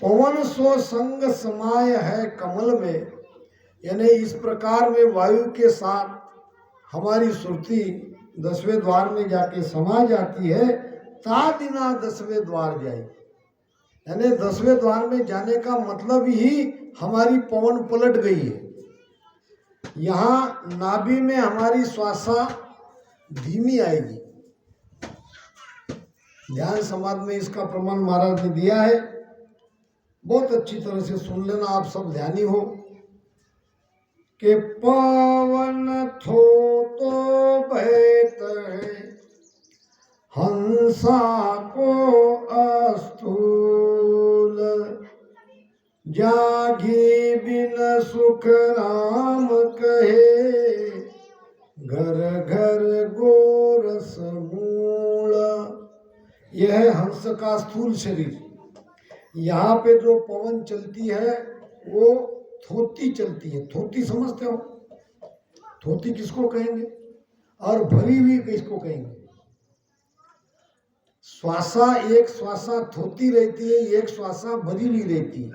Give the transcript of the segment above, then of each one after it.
पवन सो संग समाय है कमल में, यानी इस प्रकार में वायु के साथ हमारी सुरती 10वें द्वार में जाके समा जाती है। ता दिना 10वें द्वार जाए, यानी 10वें द्वार में जाने का मतलब ही हमारी पवन पलट गई है। यहाँ नाभि में हमारी श्वासा धीमी आएगी। ध्यान समाधि में इसका प्रमाण महाराज ने दिया है, बहुत अच्छी तरह से सुन लेना, आप सब ध्यानी हो। कि पवन थो तो बहत है हंसा को अस्तूल, जागी बिन सुख राम कहे, घर घर गोरस मूल। यह है हंस का स्थूल शरीर। यहाँ पे जो पवन चलती है वो थोती चलती है। थोती समझते हो? थोती किसको कहेंगे और भरी हुई किसको कहेंगे? श्वासा, एक श्वासा थोती रहती है, एक श्वासा भरी हुई रहती है।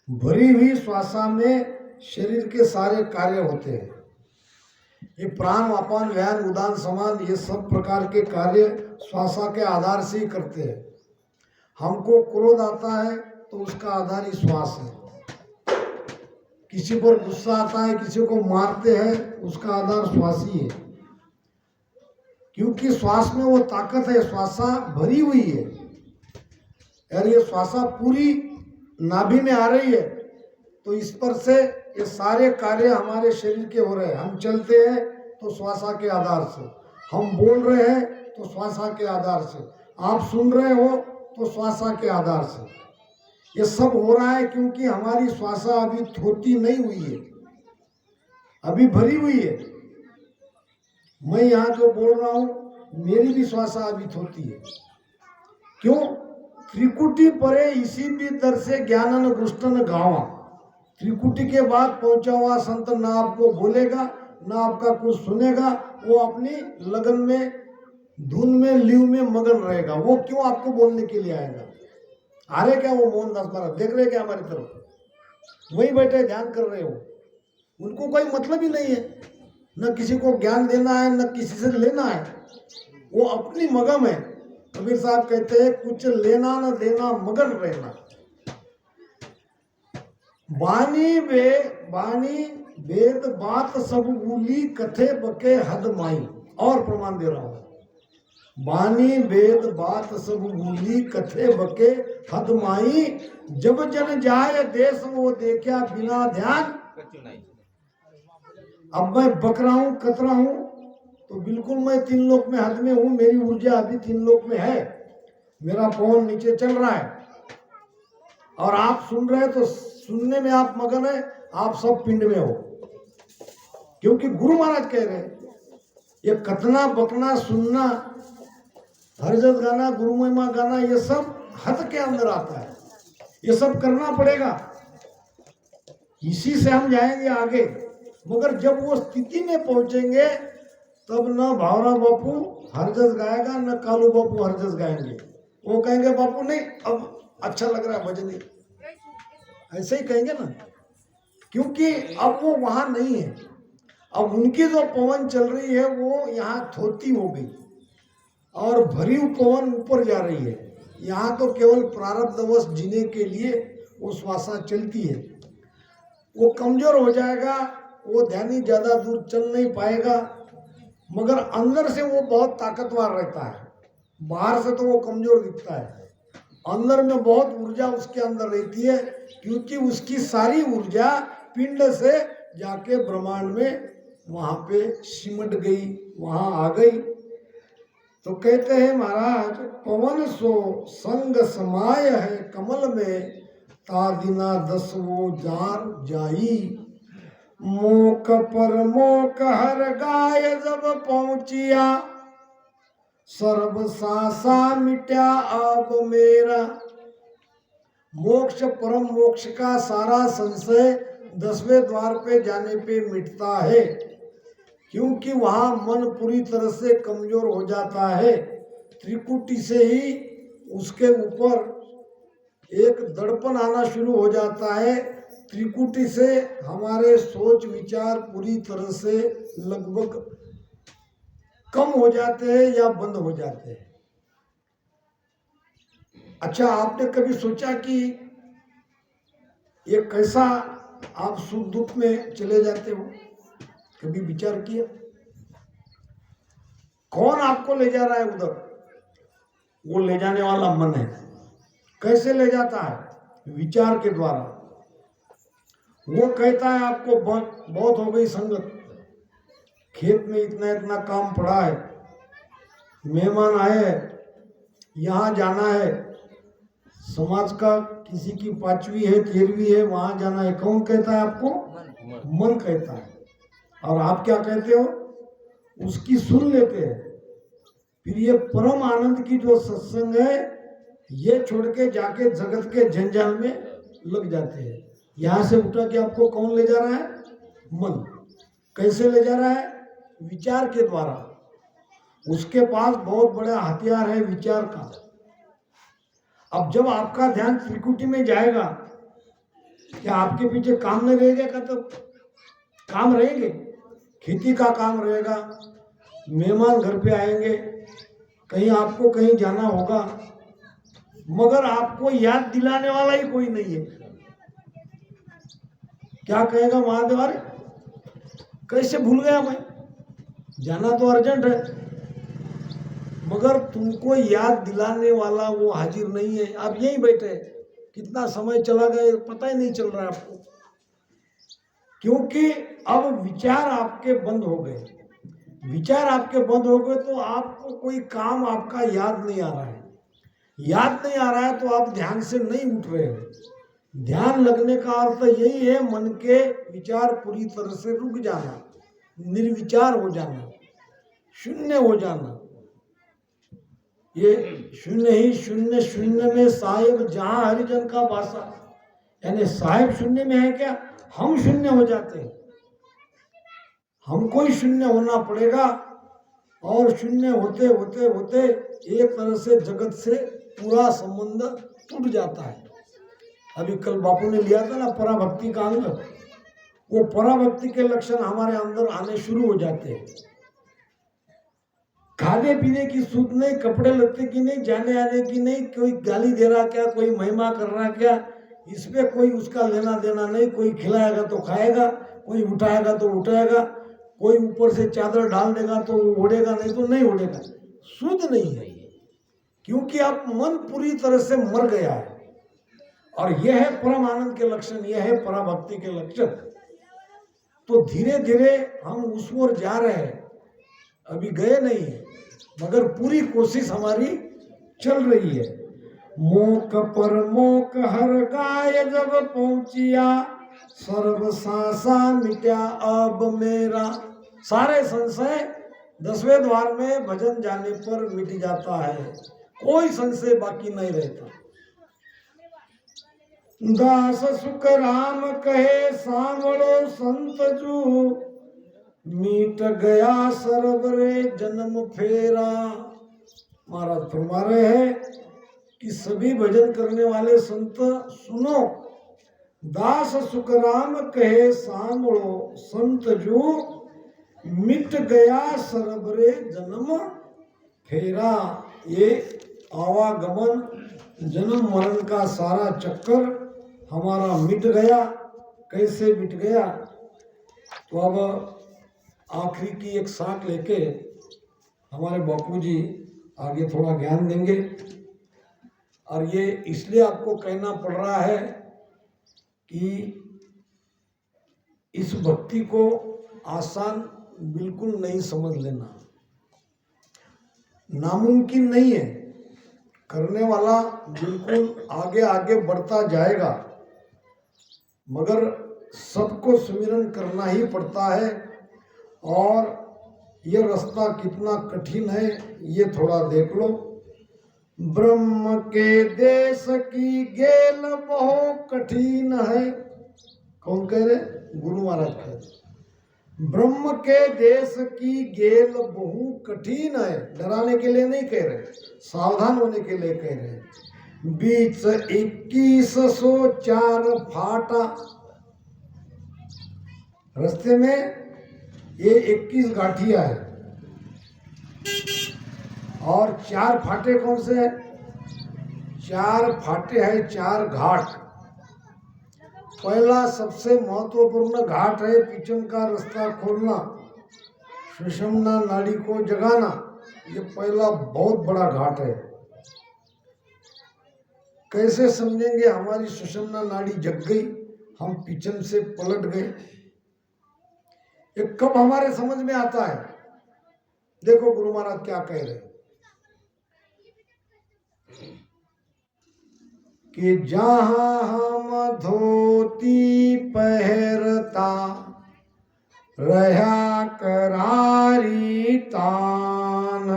भरी हुई श्वासा में शरीर के सारे कार्य होते हैं। ये प्राण, अपान, व्यान, उदान, समान, ये सब प्रकार के कार्य श्वासा के आधार से ही करते हैं। हमको क्रोध आता है तो उसका आधार ही श्वास है। किसी पर गुस्सा आता है, किसी को मारते हैं, उसका आधार श्वास ही है। क्योंकि श्वास में वो ताकत है, श्वासा भरी हुई है। यार ये श्वासा पूरी नाभि में आ रही है तो इस पर से ये सारे कार्य हमारे शरीर के हो रहे हैं। हम चलते हैं तो श्वासा के आधार से, हम बोल रहे हैं तो श्वासा के आधार से, आप सुन रहे हो तो श्वासा के आधार से। ये सब हो रहा है क्योंकि हमारी श्वासा अभी थोती नहीं हुई है, अभी भरी हुई है। मैं यहाँ जो बोल रहा हूँ मेरी भी श्वासा अभी थोती है। क्यों? त्रिकुटी परे इसी भी दर से ज्ञानन गुष्टन गावा। त्रिकुटी के बाद पहुंचा हुआ संत ना आपको बोलेगा ना आपका कुछ सुनेगा, वो अपनी लगन में, धुन में, लीव में मगन रहेगा। वो क्यों आपको बोलने के लिए आएगा? आ रहे क्या वो मोहनदास महाराज? देख रहे क्या हमारी तरफ? वही बैठे ध्यान कर रहे हो। उनको कोई मतलब ही नहीं है, न किसी को ज्ञान देना है न किसी से लेना है। वो अपनी मगन है। कबीर साहब कहते हैं कुछ लेना न देना, मगन रहना। बानी वेद बात सब भूली, कथे बके हद माई। और प्रमाण दे रहा हूं। बानी वेद बात सब भूली, कथे बके हद माई। जब जन जाए देश वो देखा बिना ध्यान। अब मैं बक रहा हूं, कतरा हूं, तो बिल्कुल मैं 3 लोक में हद में हूं। मेरी ऊर्जा अभी 3 लोक में है, मेरा पवन नीचे चल रहा है और आप सुन रहे हैं तो सुनने में आप मगन है, आप सब पिंड में हो। क्योंकि गुरु महाराज कह रहे हैं ये कथना, बकना, सुनना, हरजत गाना, गुरु महिमा गाना, ये सब हद के अंदर आता है। ये सब करना पड़ेगा, इसी से हम जाएंगे आगे। मगर जब वो स्थिति में पहुंचेंगे तब न भावरा बापू हरजस गाएगा न कालू बापू हरजस गाएंगे। वो कहेंगे बापू नहीं अब अच्छा लग रहा है भजन, ऐसे ही कहेंगे ना। क्योंकि अब वो वहां नहीं है। अब उनकी जो पवन चल रही है वो यहाँ थोती हो गई और भरी पवन ऊपर जा रही है। यहाँ तो केवल प्रारब्धवश जीने के लिए वो श्वासा चलती है। वो कमजोर हो जाएगा, वो ध्यानी ज्यादा दूर चल नहीं पाएगा, मगर अंदर से वो बहुत ताकतवर रहता है। बाहर से तो वो कमजोर दिखता है, अंदर में बहुत ऊर्जा उसके अंदर रहती है। क्योंकि उसकी सारी ऊर्जा पिंड से जाके ब्रह्मांड में वहां पे सिमट गई, वहां आ गई। तो कहते हैं महाराज पवन सो संग समाय है कमल में, तादिना 10 वो जार जाई। मोक पर मोक हर गाय जब पहुंचिया, सर्व सासा मिट्या अब मेरा। मोक्ष, परम मोक्ष का सारा संशय 10वें द्वार पे जाने पे मिटता है। क्योंकि वहां मन पूरी तरह से कमजोर हो जाता है। त्रिकुटी से ही उसके ऊपर एक दड़पन आना शुरू हो जाता है। त्रिकुटी से हमारे सोच विचार पूरी तरह से लगभग कम हो जाते हैं या बंद हो जाते हैं। अच्छा, आपने कभी सोचा कि ये कैसा आप सुख दुख में चले जाते हो? कभी विचार किया? कौन आपको ले जा रहा है उधर? वो ले जाने वाला मन है। कैसे ले जाता है? विचार के द्वारा। वो कहता है आपको बहुत हो गई संगत, खेत में इतना इतना काम पड़ा है, मेहमान आए हैं, यहाँ जाना है, समाज का किसी की 5वीं है 13वीं है, वहां जाना है। कौन कहता है आपको? मन कहता है। और आप क्या कहते हो? उसकी सुन लेते हैं। फिर ये परम आनंद की जो सत्संग है, ये छोड़ के जाके जगत के जंजाल में लग जाते हैं। यहां से उठा के आपको कौन ले जा रहा है? मन। कैसे ले जा रहा है? विचार के द्वारा। उसके पास बहुत बड़ा हथियार है विचार का। अब जब आपका ध्यान त्रिकुटी में जाएगा, क्या आपके पीछे काम नहीं रहेगा? का तो काम रहेंगे, खेती का काम रहेगा, मेहमान घर पे आएंगे, कहीं आपको कहीं जाना होगा, मगर आपको याद दिलाने वाला ही कोई नहीं है। क्या कहेगा महादेव? अरे कैसे भूल गया मैं, जाना तो अर्जेंट है, मगर तुमको याद दिलाने वाला वो हाजिर नहीं है। आप यहीं बैठे, कितना समय चला गया पता ही नहीं चल रहा है आपको, क्योंकि अब विचार आपके बंद हो गए। विचार आपके बंद हो गए तो आपको कोई काम आपका याद नहीं आ रहा है। याद नहीं आ रहा है तो आप ध्यान से नहीं उठ रहे हो। ध्यान लगने का अर्थ यही है, मन के विचार पूरी तरह से रुक जाना, निर्विचार हो जाना, शून्य हो जाना। ये शून्य ही शून्य, शून्य में साहेब जहां हरिजन का वासा, यानी साहेब शून्य में है क्या? हम शून्य हो जाते हैं। हमको ही शून्य होना पड़ेगा, और शून्य होते होते होते एक तरह से जगत से पूरा संबंध टूट जाता है। अभी कल बापू ने लिया था ना पराभक्ति का अंग, वो पराभक्ति के लक्षण हमारे अंदर आने शुरू हो जाते हैं। खाने पीने की सूध नहीं, कपड़े लत्ते की नहीं, जाने आने की नहीं, कोई गाली दे रहा क्या, कोई महिमा कर रहा क्या, इसमें कोई उसका लेना देना नहीं। कोई खिलाएगा तो खाएगा, कोई उठाएगा तो उठाएगा, कोई ऊपर से चादर डाल देगा तो उड़ेगा, नहीं तो नहीं उड़ेगा। शुद्ध नहीं है, क्योंकि आप मन पूरी तरह से मर गया है। और यह है परम आनंद के लक्षण, यह है पराभक्ति के लक्षण। तो धीरे धीरे हम उस ओर जा रहे हैं, अभी गए नहीं है, मगर पूरी कोशिश हमारी चल रही है। मोक पर मोक हर गाय जब पहुंचिया, सर्व सांसा मिट्या अब मेरा। सारे संशय 10वें द्वार में भजन जाने पर मिट जाता है, कोई संशय बाकी नहीं रहता। दास सुख राम कहे सांवड़ो संत जू, मीट गया सरबरे जन्म फेरा। महाराज फरमा रहे हैं कि सभी भजन करने वाले संत सुनो, दास सुख राम कहे सांवड़ो संत जू, मिट गया सरबरे जन्म फेरा। ये आवागमन जन्म मरण का सारा चक्कर हमारा मिट गया। कैसे मिट गया? तो अब आखिरी की एक साख लेके हमारे बापू जी आगे थोड़ा ज्ञान देंगे। और ये इसलिए आपको कहना पड़ रहा है कि इस भक्ति को आसान बिल्कुल नहीं समझ लेना, नामुमकिन नहीं है। करने वाला बिल्कुल आगे आगे बढ़ता जाएगा, मगर सबको सुमिरन करना ही पड़ता है। और ये रास्ता कितना कठिन है ये थोड़ा देख लो। ब्रह्म के देश की गेल बहुत कठिन है। कौन कह रहे? गुरु महाराज कह रहे। ब्रह्म के देश की गेल बहु कठिन है। डराने के लिए नहीं कह रहे, सावधान होने के लिए कह रहे हैं। बीच 2104 फाटा। रास्ते में ये 21 गाठिया है और 4 फाटे कौन से हैं? 4 फाटे हैं, 4 घाट। पहला सबसे महत्वपूर्ण घाट है पिचम का रास्ता खोलना, सुषुम्ना नाड़ी को जगाना। ये पहला बहुत बड़ा घाट है। कैसे समझेंगे हमारी सुषुम्ना नाड़ी जग गई, हम पिचम से पलट गए? ये कब हमारे समझ में आता है? देखो गुरु महाराज क्या कह रहे हैं कि जहां हम धोती पहरता रहा करारी तान,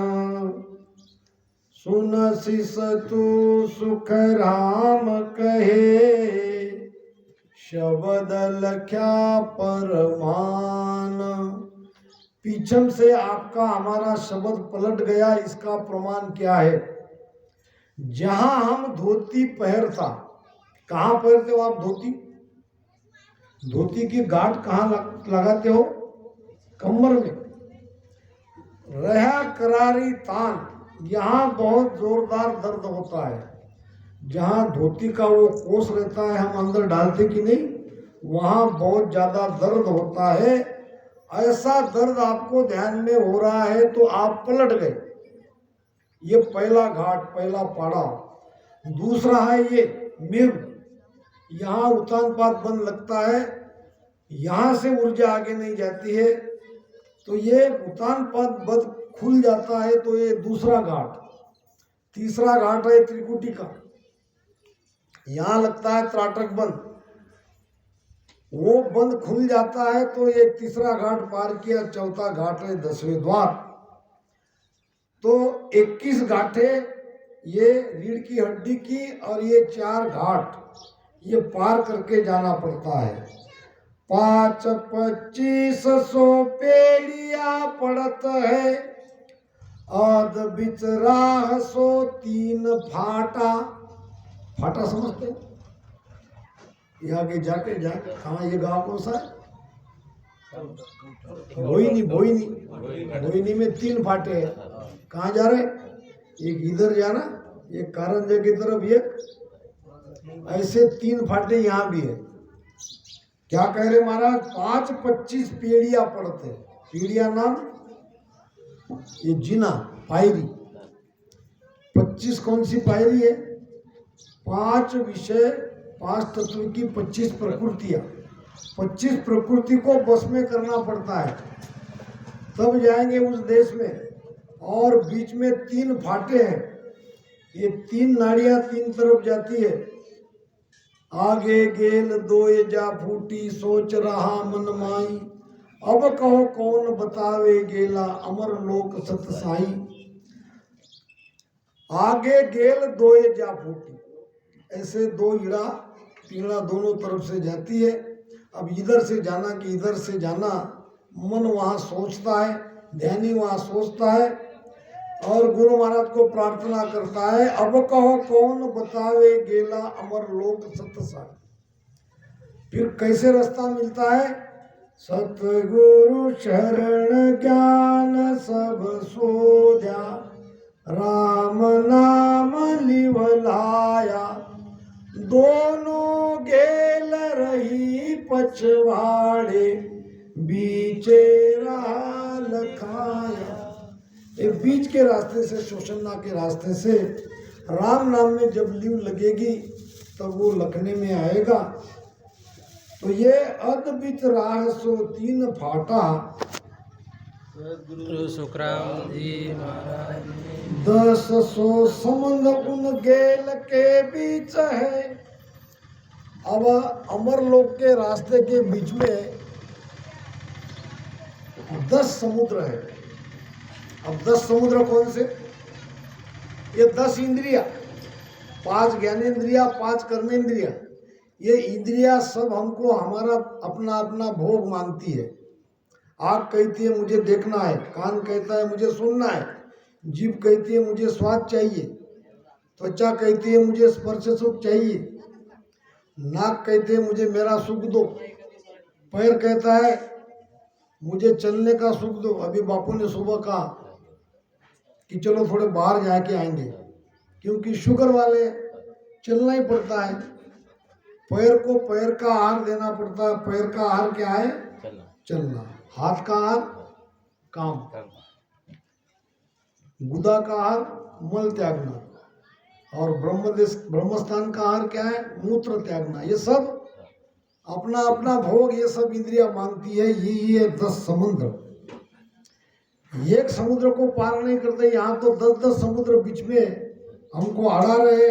सुन सिस तू सुख राम कहे, शब्द लख्या परमान। पीछम से आपका हमारा शब्द पलट गया, इसका प्रमाण क्या है? जहां हम धोती पहनता, कहां पहनते हो आप धोती? धोती की गांठ कहां लगाते हो? कमर में। रहा करारी तान, यहाँ बहुत जोरदार दर्द होता है। जहां धोती का वो कोस रहता है, हम अंदर डालते कि नहीं, वहां बहुत ज्यादा दर्द होता है। ऐसा दर्द आपको ध्यान में हो रहा है तो आप पलट गए। ये पहला घाट, पहला पाड़ा। दूसरा है ये मेरु, यहाँ उतान पात बंद लगता है, यहाँ से ऊर्जा आगे नहीं जाती है, तो ये उतान पात बंद खुल जाता है, तो ये दूसरा घाट। तीसरा घाट है त्रिकुटी का, यहाँ लगता है त्राटक बंद, वो बंद खुल जाता है, तो ये तीसरा घाट पार किया। चौथा घाट है 10वें द्वार। तो 21 घाटे ये रीढ़ की हड्डी की, और ये 4 घाट ये पार करके जाना पड़ता है। 5-25 पेड़िया पड़त है, आद बिच राह सो 3 फाटा। फाटा समझते हैं? ये आगे जाके कहाँ, ये गांव कौन सा है? भोईनी में 3 फाटे हैं। कहाँ जा रहे? एक इधर जाना, एक कारंजे की तरफ, एक ऐसे 3 फाटे यहाँ भी है। क्या कह रहे महाराज? 5-25 पेड़िया पड़ते। पेड़िया नाम ये जिना पायरी। 25 कौन सी पायरी है? 5 विषय, 5 तत्व की 25 प्रकृतियां। 25 प्रकृति को बस में करना पड़ता है, तब जाएंगे उस देश में। और बीच में 3 फाटे हैं, ये 3 नाड़ियां 3 तरफ जाती है। आगे गेल दोए जा फूटी, सोच रहा मन माई, अब कहो कौन बतावे गेला, अमर लोक सत साई। आगे गेल दोए जा फूटी, ऐसे 2 इड़ा पिंगड़ा दोनों तरफ से जाती है। अब इधर से जाना कि इधर से जाना, मन वहाँ सोचता है, ध्यानी वहाँ सोचता है, और गुरु महाराज को प्रार्थना करता है, अब कहो कौन बतावे गेला, अमर लोक सत साई। फिर कैसे रास्ता मिलता है? सतगुरु शरण ज्ञान सब सोध्या, राम नाम लिवलाया, दोनों गेल रही पछवाड़े, बीचे रहा लखाया। एक बीच के रास्ते से, सुषुम्ना के रास्ते से राम नाम में जब लिव लगेगी तब वो लखने में आएगा। तो ये अद्भुत राह सो 3 फाटा, गुरु सुखराम जी महाराज 10 संबंध उन गेल के बीच है। अब अमरलोक के रास्ते के बीच में 10 समुद्र है। अब 10 समुद्र कौन से? ये 10 इंद्रिया, 5 ज्ञानेन्द्रिया, 5 कर्मेंद्रिया। ये इंद्रिया सब हमको हमारा अपना अपना भोग मांगती है। आँख कहती है मुझे देखना है, कान कहता है मुझे सुनना है, जीभ कहती है मुझे स्वाद चाहिए, त्वचा कहती है मुझे स्पर्श सुख चाहिए, नाक कहते हैं मुझे मेरा सुख दो, पैर कहता है मुझे चलने का सुख दो। अभी बापू ने सुबह कहा कि चलो थोड़े बाहर जाके आएंगे, क्योंकि शुगर वाले चलना ही पड़ता है, पैर को पैर का आहार देना पड़ता है। पैर का आहार क्या है? चलना। हाथ का आहार काम, गुदा का आहार मल त्यागना, और ब्रह्मस्थान का आहार क्या है? मूत्र त्यागना। ये सब अपना अपना भोग, ये सब इंद्रिया मांगती है। ये 10 समुद्र, एक समुद्र को पार नहीं करते। यहाँ तो 10-10 समुद्र बीच में हमको अड़ा रहे।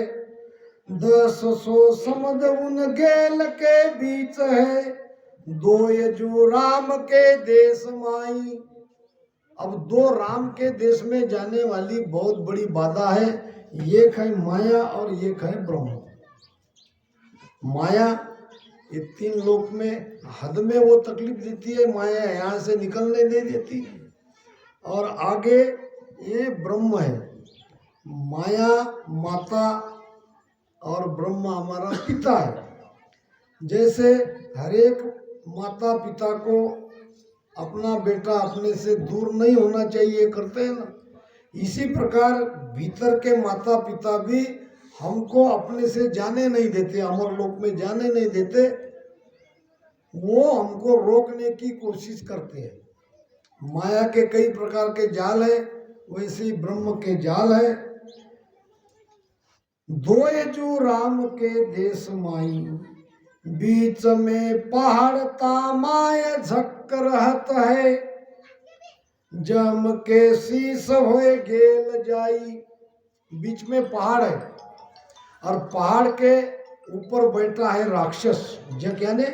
10 सौ समुद्र उन गेल के बीच है, 2 यजु राम के देश माई। अब 2 राम के देश में जाने वाली बहुत बड़ी बाधा है। एक है माया और एक है ब्रह्म। माया ये 3 लोक में हद में वो तकलीफ देती है, माया यहाँ से निकलने नहीं देती। और आगे ये ब्रह्म है। माया माता और ब्रह्म हमारा पिता है। जैसे हर एक माता पिता को अपना बेटा अपने से दूर नहीं होना चाहिए, करते हैं ना, इसी प्रकार भीतर के माता पिता भी हमको अपने से जाने नहीं देते, अमर लोक में जाने नहीं देते। वो हमको रोकने की कोशिश करते हैं। माया के कई प्रकार के जाल है, वैसे ही ब्रह्म के जाल है। 2 यजु राम के देश माई, बीच में पहाड़ तामाय झक रहत है, जम के शीश होए गेल जाई। बीच में पहाड़ है और पहाड़ के ऊपर बैठा है राक्षस जग, यानी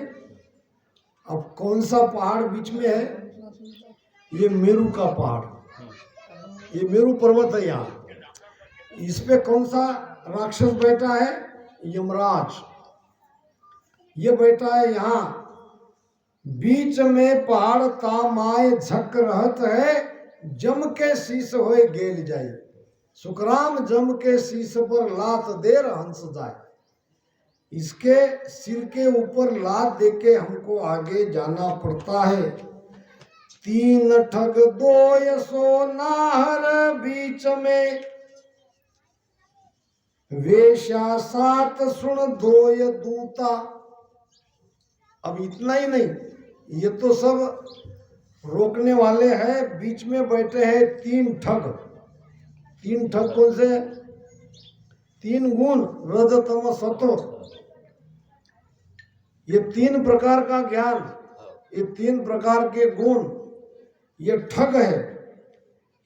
अब कौन सा पहाड़ बीच में है? ये मेरू का पहाड़, ये मेरू पर्वत है। यहाँ इस पे कौन सा राक्षस बैठा है? यमराज। ये बैठा है यहाँ। बीच में पहाड़ तामाय झक रहत है, जम के शीश होए गेल जाई। सुखराम जम के शीश पर लात देर हंस जाए। इसके सिर के ऊपर लात देके हमको आगे जाना पड़ता है। 3 ठग 2 यसो नाहर, बीच में वेश्या 7 सुन 2 दूता। अब इतना ही नहीं, ये तो सब रोकने वाले हैं। बीच में बैठे हैं 3 ठग। 3 ठग कौन से? 3 गुण, रज तम सतो। ये 3 प्रकार का ज्ञान, ये 3 प्रकार के गुण, ये ठग है।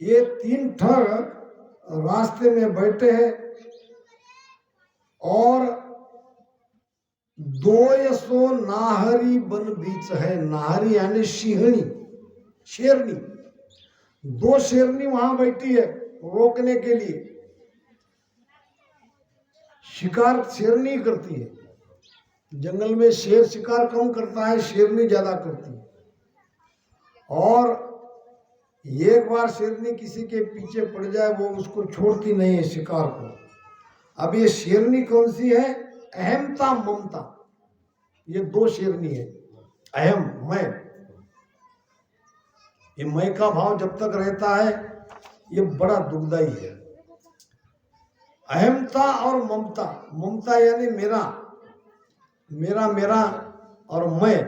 ये 3 ठग रास्ते में बैठे हैं और 2 यसो नाहरी बन बीच है। नाहरी यानी सिंहनी, शेरनी। 2 शेरनी वहां बैठी है रोकने के लिए। शिकार शेरनी करती है। जंगल में शेर शिकार कम करता है, शेरनी ज्यादा करती है। और एक बार शेरनी किसी के पीछे पड़ जाए, वो उसको छोड़ती नहीं है शिकार को। अब ये शेरनी कौन सी है? अहमता ममता। ये 2 शेरनी है। अहम, मैं। ये मैं का भाव जब तक रहता है ये बड़ा दुखदाई है। अहमता और ममता। ममता यानी मेरा, मेरा मेरा और मैं।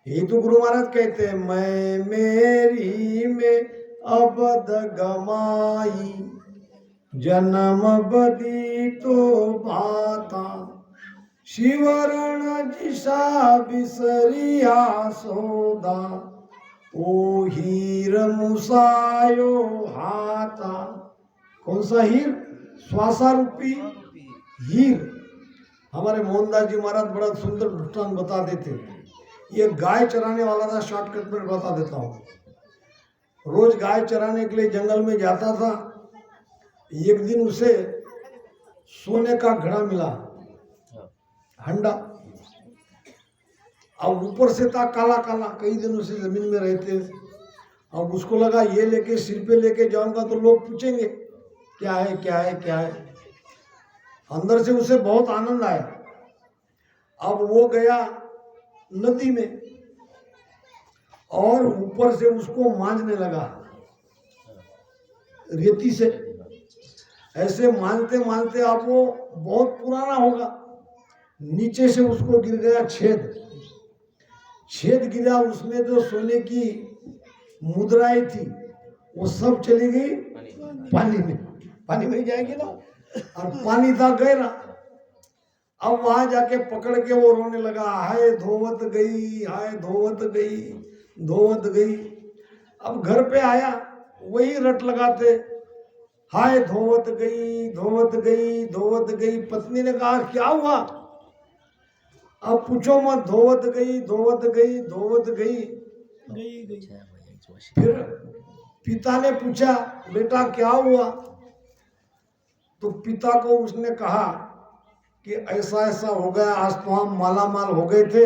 ये तो गुरु महाराज कहते हैं, मैं मेरी में अबद गमाई, जन्म बदी तो भाता, शिवरण जिसा बिसरिया सोदा, ओ हीर मुसायो हाथा। कौन सा हीर? श्वासारूपी हीर। हमारे मोहनदास जी महाराज बड़ा सुंदर दृष्टांत बता देते। ये गाय चराने वाला था, शॉर्टकट में बता देता हूँ। रोज गाय चराने के लिए जंगल में जाता था। एक दिन उसे सोने का घड़ा मिला, हंडा। अब ऊपर से था काला काला, कई दिन उसे जमीन में रहते। अब उसको लगा ये लेके सिर पे लेके जाऊंगा तो लोग पूछेंगे क्या है क्या है क्या है। अंदर से उसे बहुत आनंद आया। अब वो गया नदी में और ऊपर से उसको मांझने लगा रेती से। ऐसे मांझते मांझते अब वो बहुत पुराना होगा। नीचे से उसको गिर गया छेद गिरा, उसमें जो सोने की मुद्राएं थी वो सब चली गई पानी में ही जाएगी ना, और पानी था गहरा। अब वहां जाके पकड़ के वो रोने लगा, हाय धोवत गई, हाय धोवत गई, धोवत गई। अब घर पे आया वही रट लगाते, हाय धोवत गई, धोवत गई, धोवत गई। पत्नी ने कहा क्या हुआ? अब पूछो मत, धोवत गई, धोवत गई, धोवत गई। फिर पिता ने पूछा, बेटा क्या हुआ? तो पिता को उसने कहा कि ऐसा ऐसा हो गया, आज तो हम माला माल हो गए थे,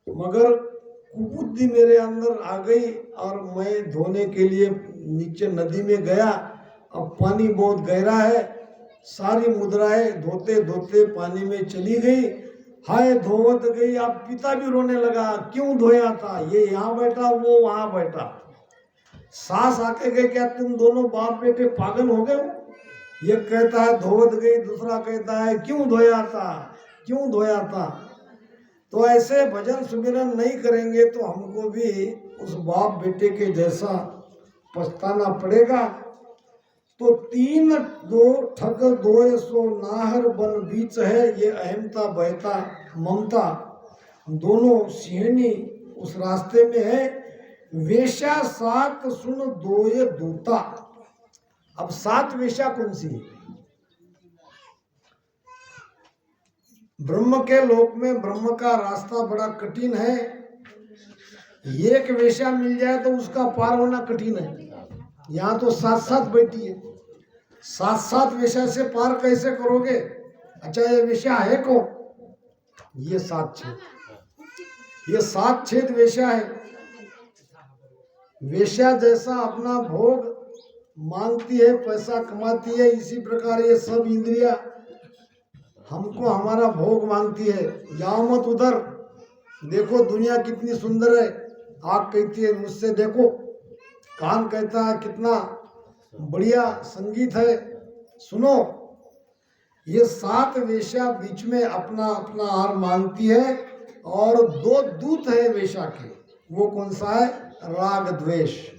मगर कुबुद्धि मेरे अंदर आ गई और मैं धोने के लिए नीचे नदी में गया। अब पानी बहुत गहरा है, सारी मुद्राएं धोते धोते पानी में चली गई, हाय धोवत गई। अब पिता भी रोने लगा, क्यों धोया था? ये यहाँ बैठा, वो वहां बैठा। सास आके गए, क्या तुम दोनों बाप बेटे पागल हो गए हो? ये कहता है धोवत गई, दूसरा कहता है क्यों धोया था, क्यों धोया था। तो ऐसे भजन सुमिरन नहीं करेंगे तो हमको भी उस बाप बेटे के जैसा पछताना पड़ेगा। तो तीन दो ठग दोय सो नाहर बन बीच है, ये अहमता बहता ममता, दोनों सिहनी उस रास्ते में है। वेश्या सात सुन दोय दूता। अब सात वेश्या कौन सी है? ब्रह्म के लोक में ब्रह्म का रास्ता बड़ा कठिन है। एक वेश्या मिल जाए तो उसका पार होना कठिन है। यहाँ तो सात सात बैठी है, सात सात वेश्या से पार कैसे करोगे? अच्छा ये वेश्या है कौन? ये सात छेद, ये सात छेद वेश्या है। वेश्या जैसा अपना भोग मांगती है, पैसा कमाती है, इसी प्रकार ये सब इंद्रिया हमको हमारा भोग मांगती है। जाओ मत उधर, देखो दुनिया कितनी सुंदर है। आँख कहती है मुझसे देखो, कान कहता है कितना बढ़िया संगीत है, सुनो। ये सात वेश्या बीच में अपना अपना हार मांगती है। और दो दूत है वेश्या के, वो कौन सा है? राग द्वेष।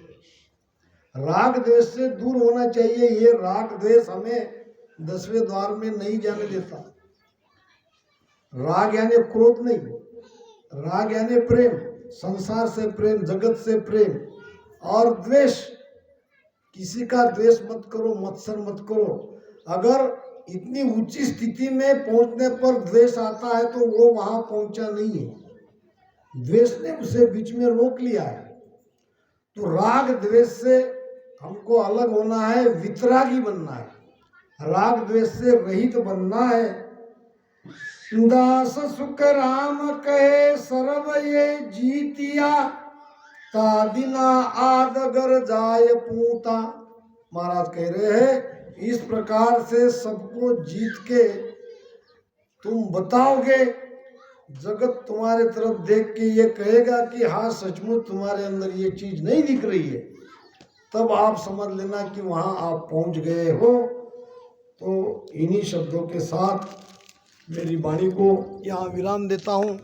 राग द्वेष से दूर होना चाहिए। ये राग द्वेष हमें 10वें द्वार में नहीं जाने देता। राग यानी क्रोध नहीं, राग यानी प्रेम, संसार से प्रेम, जगत से प्रेम। और द्वेष, किसी का द्वेष मत करो, मत्सर मत करो। अगर इतनी ऊंची स्थिति में पहुंचने पर द्वेष आता है तो वो वहां पहुंचा नहीं है, द्वेष ने उसे बीच में रोक लिया है। तो राग द्वेष से हमको अलग होना है, वितरागी बनना है, राग द्वेष से रहित बनना है। दास सुख राम कहे सर्व ये जीतिया, तादिना आदगर जाय पूता। महाराज कह रहे हैं इस प्रकार से सबको जीत के तुम बताओगे, जगत तुम्हारे तरफ देख के ये कहेगा कि हाँ सचमुच तुम्हारे अंदर ये चीज नहीं दिख रही है, तब आप समझ लेना कि वहाँ आप पहुँच गए हो। तो इन्हीं शब्दों के साथ मेरी वाणी को यहाँ विराम देता हूँ।